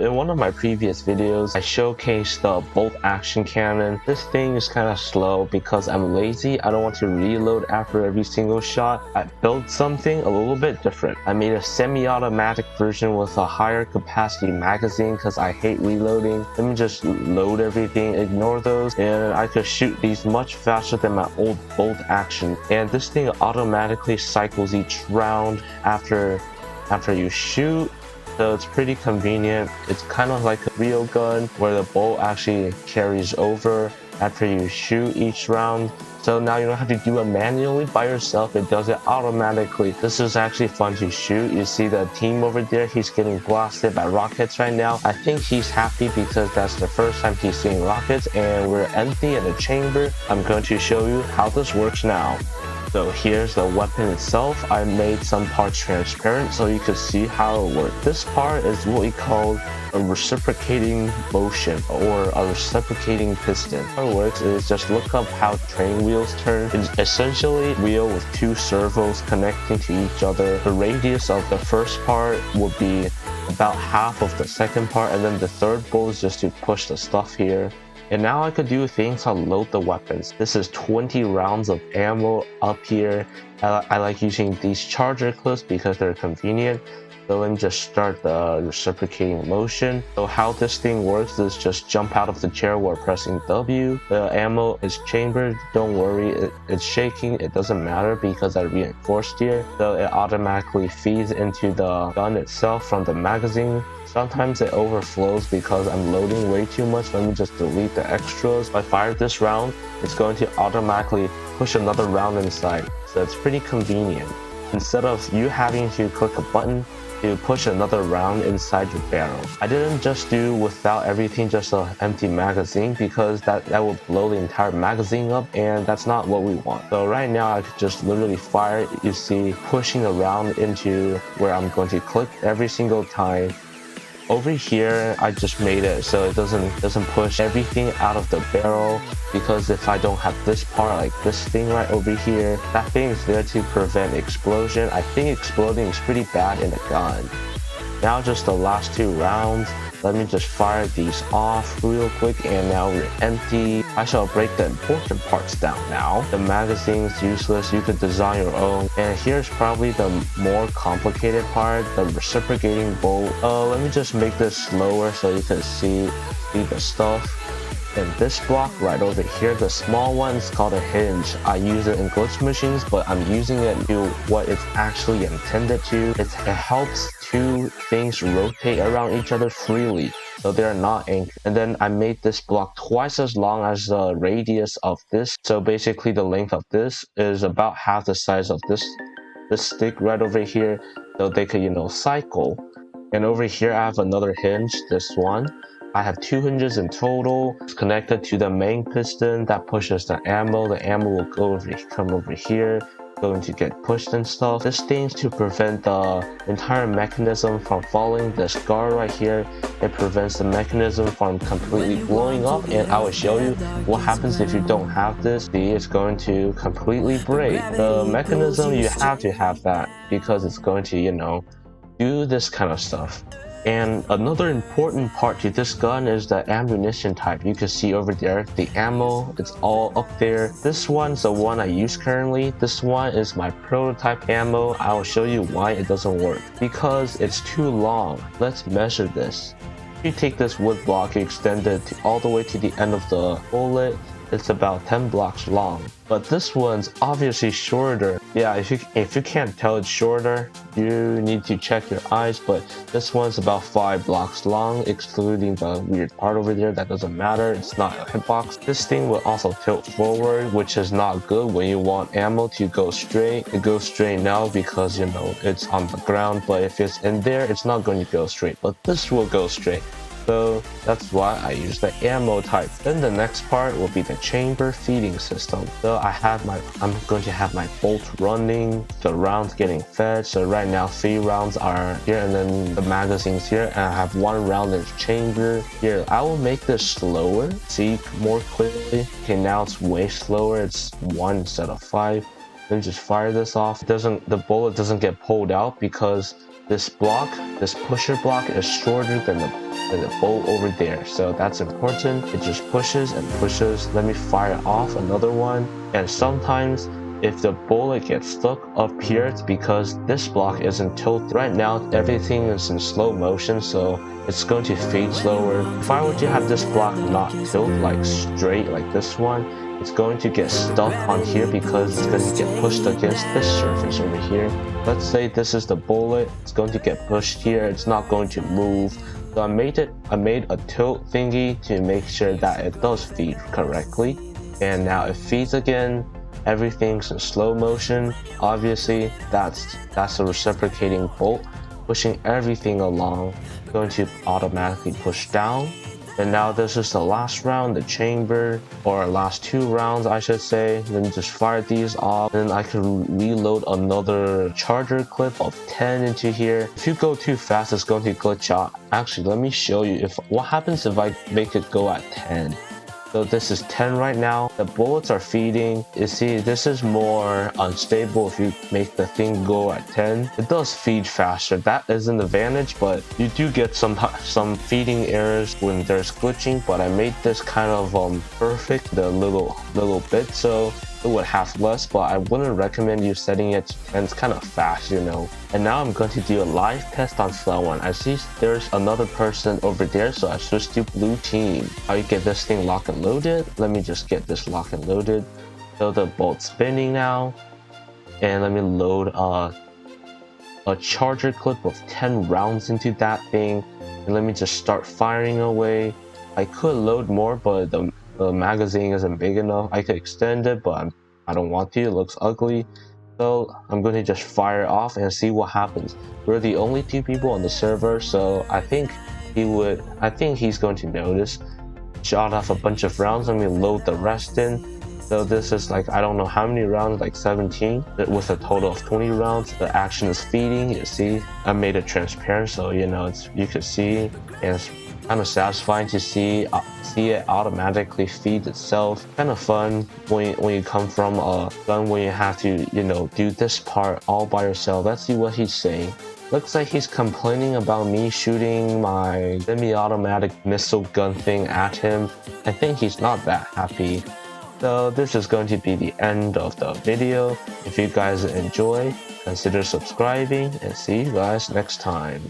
in one of my previous videos, I showcased the bolt action cannon. This thing is kind of slow because I'm lazy. I don't want to reload after every single shot. I built something a little bit different. I made a semi-automatic version with a higher capacity magazine because I hate reloading. Let me just load everything, ignore those, and I could shoot these much faster than my old bolt action. And this thing automatically cycles each round after you shoot. So it's pretty convenient. It's kind of like a real gun where the bolt actually carries over after you shoot each round. So now you don't have to do it manually by yourself. It does it automatically. This is actually fun to shoot. You see the team over there, he's getting blasted by rockets right now. I think he's happy because that's the first time he's seeing rockets, and we're empty in the chamber. I'm going to show you how this works now. So here's the weapon itself. I made some parts transparent so you can see how it works. This part is what we call a reciprocating motion or a reciprocating piston. How it works is just look up how train wheels turn. It's essentially a wheel with two servos connecting to each other. The radius of the first part will be about half of the second part, and then the third bolt is just to push the stuff here. And now I could do things like load the weapons. This is 20 rounds of ammo up here. I like using these charger clips because they're convenient. So let me just start the reciprocating motion. So how this thing works is just jump out of the chair while pressing W. The ammo is chambered. Don't worry, it's shaking. It doesn't matter because I reinforced here. So it automatically feeds into the gun itself from the magazine. Sometimes it overflows because I'm loading way too much. Let me just delete the extras. If I fire this round, it's going to automatically push another round inside. So it's pretty convenient. Instead of you having to click a button to push another round inside your barrel. I didn't just do without everything, just an empty magazine, because that will blow the entire magazine up, and that's not what we want. So right now I could just literally fire, you see, pushing around into where I'm going to click every single time. Over here, I just made it so it doesn't push everything out of the barrel, because if I don't have this part, like this thing right over here, that thing is there to prevent explosion. I think exploding is pretty bad in a gun. Now just the last two rounds. Let me just fire these off real quick, and now we're empty. I shall break the important parts down now. The magazine is useless, you could design your own. And here's probably the more complicated part, the reciprocating bolt. Let me just make this slower so you can see the stuff. And this block right over here, the small one, is called a hinge. I use it in glitch machines, but I'm using it to what it's actually intended to. It helps two things rotate around each other freely, so they're not anchored. And then I made this block twice as long as the radius of this. So basically the length of this is about half the size of this stick right over here, so they could, cycle. And over here I have another hinge, this one. I have 2 hinges in total. It's connected to the main piston that pushes the ammo. The ammo will come over here, going to get pushed and stuff. This thing's to prevent the entire mechanism from falling. This guard right here, it prevents the mechanism from completely blowing up, and I will show you what happens if you don't have this. See, it's going to completely break. The mechanism, you have to have that because it's going to, do this kind of stuff. And another important part to this gun is the ammunition type. You can see over there, the ammo, it's all up there. This one's the one I use currently. This one is my prototype ammo. I will show you why it doesn't work. Because it's too long. Let's measure this. If you take this wood block, you extend it all the way to the end of the bullet. It's about 10 blocks long, but this one's obviously shorter. Yeah, if you can't tell it's shorter, you need to check your eyes, but this one's about 5 blocks long, excluding the weird part over there. That doesn't matter, it's not a hitbox. This thing will also tilt forward, which is not good when you want ammo to go straight. It goes straight now because it's on the ground, but if it's in there, it's not going to go straight, but this will go straight. So that's why I use the ammo type. Then the next part will be the chamber feeding system. So I'm going to have my bolt running, the rounds getting fed. So right now 3 rounds are here, and then the magazine's here, and I have 1 round in the chamber. Here, I will make this slower, see more clearly. Okay, now it's way slower. It's 1 instead of 5. Then just fire this off. The bullet doesn't get pulled out because this block, this pusher block is shorter than the bolt over there. So that's important. It just pushes and pushes. Let me fire off another one. And sometimes if the bullet gets stuck up here, it's because this block isn't tilted. Right now, everything is in slow motion, so it's going to fade slower. If I were to have this block not tilted like straight like this one, it's going to get stuck on here because it's going to get pushed against this surface over here. Let's say this is the bullet. It's going to get pushed here. It's not going to move. So I made a tilt thingy to make sure that it does feed correctly. And now it feeds again. Everything's in slow motion. Obviously, that's a reciprocating bolt pushing everything along. It's going to automatically push down. And now this is the last round, the chamber, or last 2 rounds I should say. Let me just fire these off, and then I can reload another charger clip of 10 into here. If you go too fast, it's going to glitch out. Actually, let me show you what happens if I make it go at 10. So this is 10 right now. The bullets are feeding. You see, this is more unstable if you make the thing go at 10. It does feed faster. That is an advantage, but you do get some feeding errors when there's glitching. But I made this kind of perfect, the little bit, so it would have less, but I wouldn't recommend you setting it to 10. It's kind of fast, you know. And now I'm going to do a live test on someone. I see there's another person over there, so I switched to blue team. How you get this thing lock and loaded? Let me just get this lock and loaded. So the bolt's spinning now. And let me load a charger clip of 10 rounds into that thing. And let me just start firing away. I could load more, but the magazine isn't big enough. I could extend it, but I don't want to. It looks ugly. So I'm going to just fire off and see what happens. We're the only 2 people on the server, so I think he's going to notice. Shot off a bunch of rounds. Let me load the rest in. So this is like, I don't know how many rounds, like 17 with a total of 20 rounds. The action is feeding. You see, I made it transparent, so you know you can see, and it's kind of satisfying to see it automatically feed itself. Kind of fun when you come from a gun when you have to, you know, do this part all by yourself. Let's see what he's saying. Looks like he's complaining about me shooting my semi-automatic missile gun thing at him. I think he's not that happy. So this is going to be the end of the video. If you guys enjoy, consider subscribing, and see you guys next time.